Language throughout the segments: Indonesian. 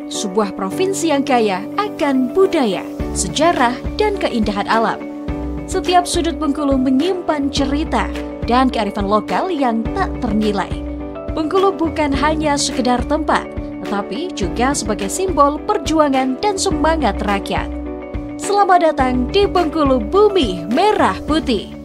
sebuah provinsi yang kaya akan budaya, sejarah, dan keindahan alam. Setiap sudut Bengkulu menyimpan cerita dan kearifan lokal yang tak ternilai. Bengkulu bukan hanya sekedar tempat, tetapi juga sebagai simbol perjuangan dan semangat rakyat. Selamat datang di Bengkulu Bumi Merah Putih.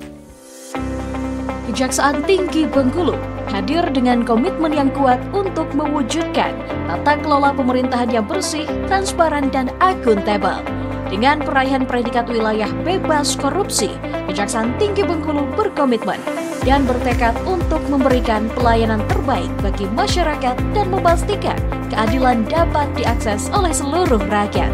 Kejaksaan Tinggi Bengkulu hadir dengan komitmen yang kuat untuk mewujudkan tata kelola pemerintahan yang bersih, transparan, dan akuntabel. Dengan peraihan predikat wilayah bebas korupsi, Kejaksaan Tinggi Bengkulu berkomitmen dan bertekad untuk memberikan pelayanan terbaik bagi masyarakat dan memastikan keadilan dapat diakses oleh seluruh rakyat.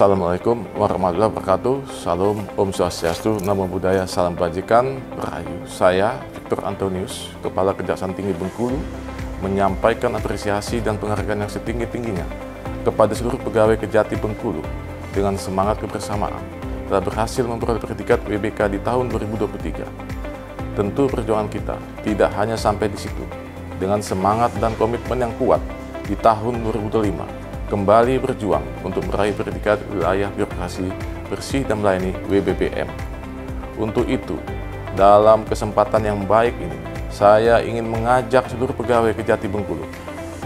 Assalamualaikum warahmatullahi wabarakatuh. Salam, Om Swastiastu, Namo Buddhaya, Salam Kebajikan, Rahayu. Saya, Victor Antonius, Kepala Kejaksaan Tinggi Bengkulu, menyampaikan apresiasi dan penghargaan yang setinggi-tingginya kepada seluruh pegawai Kejati Bengkulu dengan semangat kebersamaan telah berhasil memperoleh predikat WBK di tahun 2023. Tentu perjuangan kita tidak hanya sampai di situ. Dengan semangat dan komitmen yang kuat di tahun 2025, kembali berjuang untuk meraih predikat wilayah birokrasi bersih dan melayani WBBM. Untuk itu, dalam kesempatan yang baik ini, saya ingin mengajak seluruh pegawai Kejati Bengkulu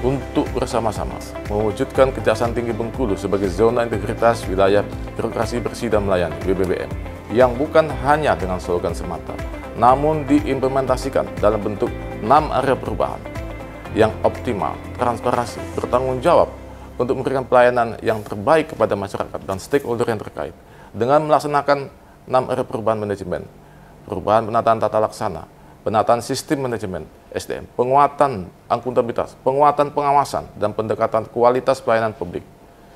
untuk bersama-sama mewujudkan Kejaksaan Tinggi Bengkulu sebagai zona integritas wilayah birokrasi bersih dan melayani WBBM yang bukan hanya dengan slogan semata, namun diimplementasikan dalam bentuk 6 area perubahan yang optimal, transparansi, bertanggung jawab untuk memberikan pelayanan yang terbaik kepada masyarakat dan stakeholder yang terkait dengan melaksanakan 6 area perubahan manajemen, perubahan penataan tata laksana, penataan sistem manajemen SDM, penguatan akuntabilitas, penguatan pengawasan, dan pendekatan kualitas pelayanan publik.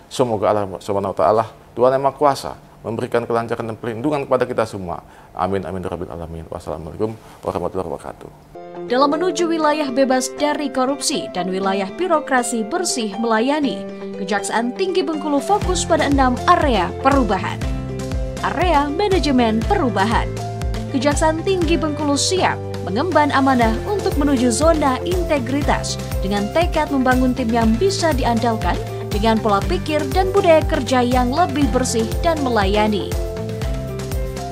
Semoga Allah Subhanahu wa Ta'ala, Tuhan Yang Maha Kuasa, memberikan kelancaran dan perlindungan kepada kita semua. Amin, amin, rabbil alamin. Wassalamualaikum warahmatullahi wabarakatuh. Dalam menuju wilayah bebas dari korupsi dan wilayah birokrasi bersih melayani, Kejaksaan Tinggi Bengkulu fokus pada 6 area perubahan. Area manajemen perubahan. Kejaksaan Tinggi Bengkulu siap mengemban amanah untuk menuju zona integritas dengan tekad membangun tim yang bisa diandalkan dengan pola pikir dan budaya kerja yang lebih bersih dan melayani.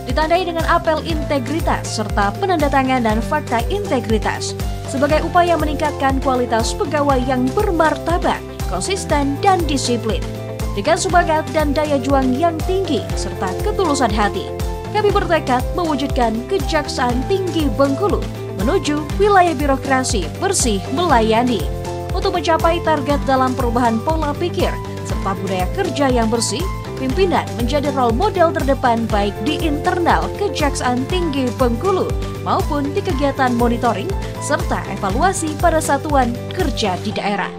Ditandai dengan apel integritas serta penandatanganan fakta integritas sebagai upaya meningkatkan kualitas pegawai yang bermartabat, konsisten, dan disiplin. Dengan semangat dan daya juang yang tinggi serta ketulusan hati, kami bertekad mewujudkan Kejaksaan Tinggi Bengkulu menuju wilayah birokrasi bersih melayani untuk mencapai target dalam perubahan pola pikir serta budaya kerja yang bersih. Pimpinan menjadi role model terdepan baik di internal Kejaksaan Tinggi Bengkulu maupun di kegiatan monitoring serta evaluasi pada satuan kerja di daerah.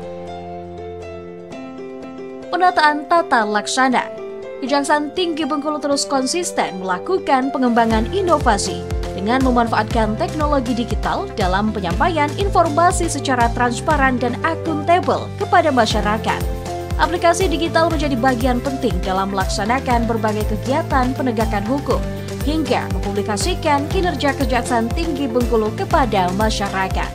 Penataan tata laksana. Kejaksaan Tinggi Bengkulu terus konsisten melakukan pengembangan inovasi dengan memanfaatkan teknologi digital dalam penyampaian informasi secara transparan dan akuntabel kepada masyarakat. Aplikasi digital menjadi bagian penting dalam melaksanakan berbagai kegiatan penegakan hukum hingga mempublikasikan kinerja Kejaksaan Tinggi Bengkulu kepada masyarakat.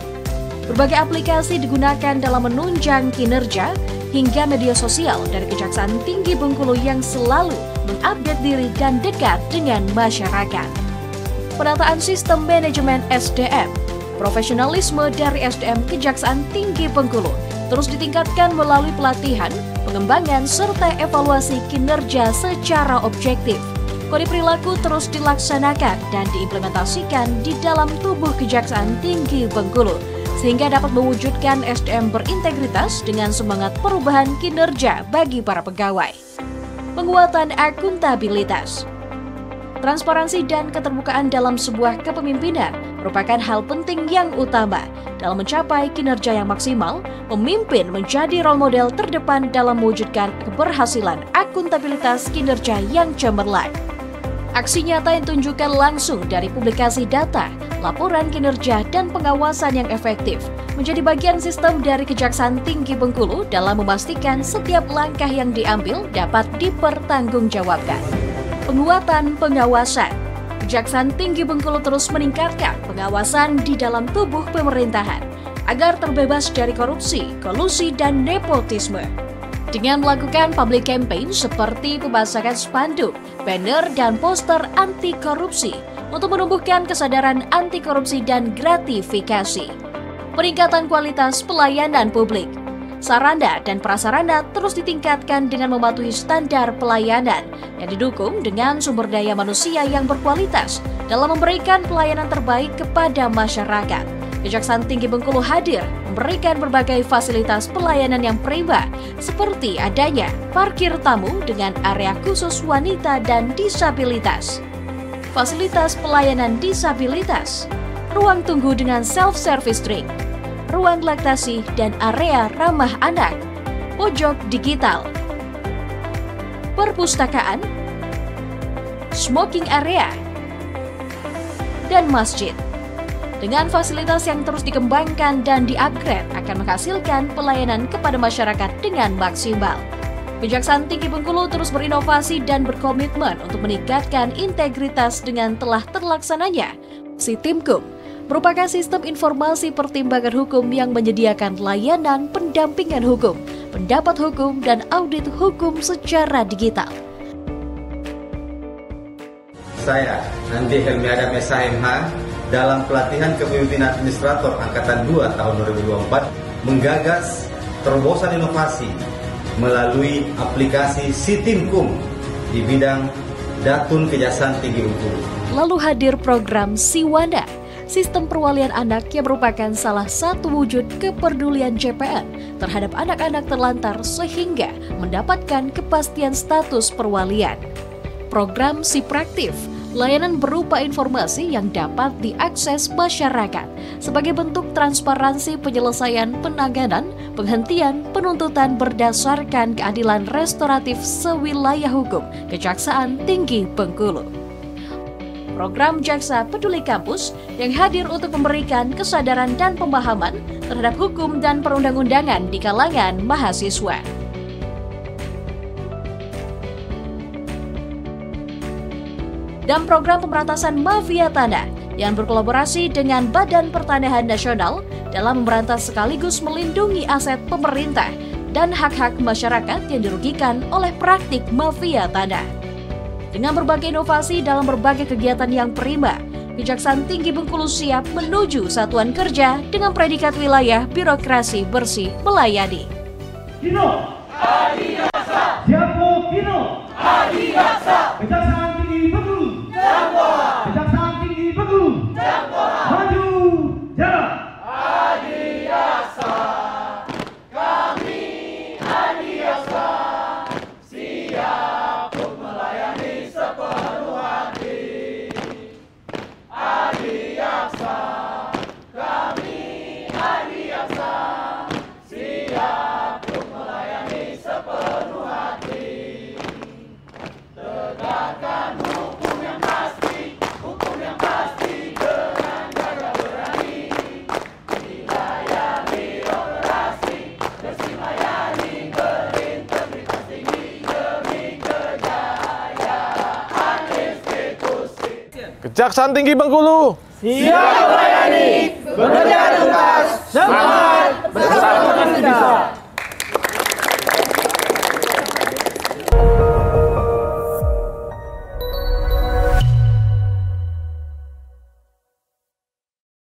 Berbagai aplikasi digunakan dalam menunjang kinerja hingga media sosial dari Kejaksaan Tinggi Bengkulu yang selalu mengupdate diri dan dekat dengan masyarakat. Penataan sistem manajemen SDM. Profesionalisme dari SDM Kejaksaan Tinggi Bengkulu terus ditingkatkan melalui pelatihan, pengembangan, serta evaluasi kinerja secara objektif. Kode perilaku terus dilaksanakan dan diimplementasikan di dalam tubuh Kejaksaan Tinggi Bengkulu, sehingga dapat mewujudkan SDM berintegritas dengan semangat perubahan kinerja bagi para pegawai. Penguatan akuntabilitas. Transparansi dan keterbukaan dalam sebuah kepemimpinan merupakan hal penting yang utama dalam mencapai kinerja yang maksimal. Pemimpin menjadi role model terdepan dalam mewujudkan keberhasilan akuntabilitas kinerja yang cemerlang. Aksi nyata yang ditunjukkan langsung dari publikasi data, laporan kinerja, dan pengawasan yang efektif menjadi bagian sistem dari Kejaksaan Tinggi Bengkulu dalam memastikan setiap langkah yang diambil dapat dipertanggungjawabkan. Penguatan pengawasan. Kejaksaan Tinggi Bengkulu terus meningkatkan pengawasan di dalam tubuh pemerintahan agar terbebas dari korupsi, kolusi, dan nepotisme. Dengan melakukan public campaign seperti pemasangan spanduk, banner, dan poster anti korupsi untuk menumbuhkan kesadaran anti korupsi dan gratifikasi. Peningkatan kualitas pelayanan publik. Sarana dan prasarana terus ditingkatkan dengan mematuhi standar pelayanan yang didukung dengan sumber daya manusia yang berkualitas dalam memberikan pelayanan terbaik kepada masyarakat. Kejaksaan Tinggi Bengkulu hadir memberikan berbagai fasilitas pelayanan yang prima seperti adanya parkir tamu dengan area khusus wanita dan disabilitas, fasilitas pelayanan disabilitas, ruang tunggu dengan self-service drink, ruang laktasi dan area ramah anak, pojok digital, perpustakaan, smoking area, dan masjid. Dengan fasilitas yang terus dikembangkan dan di-upgrade akan menghasilkan pelayanan kepada masyarakat dengan maksimal. Kejaksaan Tinggi Bengkulu terus berinovasi dan berkomitmen untuk meningkatkan integritas dengan telah terlaksananya Sitimkum, merupakan sistem informasi pertimbangan hukum yang menyediakan layanan pendampingan hukum, pendapat hukum, dan audit hukum secara digital. Saya, Andi Helmiada SMH, dalam pelatihan kepemimpinan administrator Angkatan 2 tahun 2024, menggagas terobosan inovasi melalui aplikasi Sitimkum di bidang Datun Kejaksaan Tinggi Bengkulu. Lalu hadir program Siwanda, sistem perwalian anak yang merupakan salah satu wujud kepedulian JPN terhadap anak-anak terlantar sehingga mendapatkan kepastian status perwalian. Program Sipraktif, layanan berupa informasi yang dapat diakses masyarakat sebagai bentuk transparansi penyelesaian penanganan, penghentian, penuntutan berdasarkan keadilan restoratif sewilayah hukum Kejaksaan Tinggi Bengkulu. Program Jaksa Peduli Kampus yang hadir untuk memberikan kesadaran dan pemahaman terhadap hukum dan perundang-undangan di kalangan mahasiswa. Dan program pemberantasan mafia tanah yang berkolaborasi dengan Badan Pertanahan Nasional dalam memberantas sekaligus melindungi aset pemerintah dan hak-hak masyarakat yang dirugikan oleh praktik mafia tanah. Dengan berbagai inovasi dalam berbagai kegiatan yang prima, Kejaksaan Tinggi Bengkulu siap menuju satuan kerja dengan predikat wilayah birokrasi bersih melayani. Kino, Adiaksa. Siapo Kino, Adiaksa. Kejaksaan Tinggi Bengkulu, Jagoan. Kejaksaan Tinggi Bengkulu, Jagoan. Maju, jalan. Adiaksa. Kami Adiaksa siap untuk melayani sepenuh hati. Adiaksa, kami Adiaksa siap untuk melayani sepenuh hati. Tegakkan hukum yang pasti dengan gagah berani. Wilayah birokrasi bersih melayani, berintegritas tinggi demi kejayaan institusi. Kejaksaan Tinggi Bengkulu Siap melayani, bekerja tuntas, semangat, bersama kita.